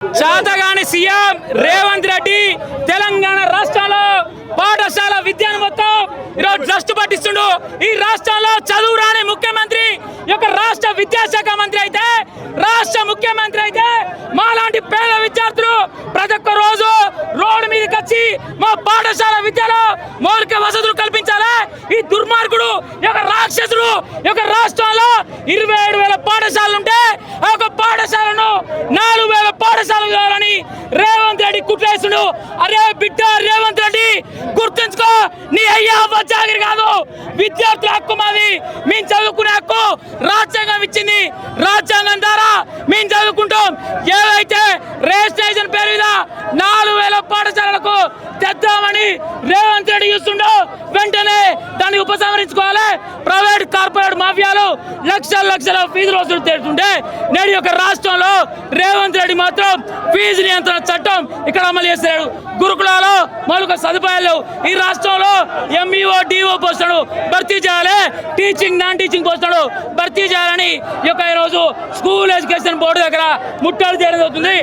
శాతగాని CM Revanth Reddy Telangana రాష్ట్రంలో పాఠశాల విద్యను మొత్తం ఈరోజు దృష్టి పట్టిస్తుండు. ఈ రాష్ట్రంలో చదువు రాని ముఖ్యమంత్రి యొక్క రాష్ట్ర విద్యాశాఖ మంత్రి అయితే, రాష్ట్ర ముఖ్యమంత్రి అయితే మాలాంటి పేద విద్యార్థులు ప్రతి ఒక్క రోజు రోడ్డు మీదకి వచ్చి మా పాఠశాల విద్యలో మౌలిక వసతులు కల్పించాలి. ఈ దుర్మార్గుడు యొక్క రాక్షసుడు యొక్క రాష్ట్రంలో 27,000 పాఠశాలలు ఉంటే ఆ ఒక పాఠశాలను 4,000 పాఠశాలలు కావాలని రేవంత్ రెడ్డి కుట్రేస్తుడు. అరే బిడ్డ రేవంత్ రెడ్డి గుర్తుంచుకో, నీ అయ్యా జాగిరి కాదు, విద్యార్థుల హక్కు మాది. మేము చదువుకునే హక్కు రాజ్యాంగం ఇచ్చింది. రాజ్యాంగం ద్వారా మేము చదువుకుంటాం. ఏవైతే రిజిస్ట్రేషన్ పేరు మీద 4,000 పాఠశాలలకు తెద్దామని రేవంత్ రెడ్డి చూస్తుండో వెంటనే దాన్ని ఉపసంహరించుకోవాలి. ప్రైవేట్ కార్పొరేట్ మాఫియాలు లక్షల ఫీజులు వసూలు చేస్తుంటే నేడు యొక్క రాష్ట్రంలో రేవంత్ రెడ్డి మాత్రం ఫీజు నియంత్రణ చట్టం ఇక్కడ అమలు చేస్తాడు. గురుకులాలో మౌలిక సదుపాయాలు ఈ రాష్ట్రంలో ఎంఈఓ డిఓ పోస్టులు భర్తీ చేయాలి, టీచింగ్ నాన్ టీచింగ్ పోస్టులు భర్తీ చేయాలని ఈ రోజు స్కూల్ ఎడ్యుకేషన్ బోర్డు దగ్గర ముట్టడి చేయడం జరుగుతుంది.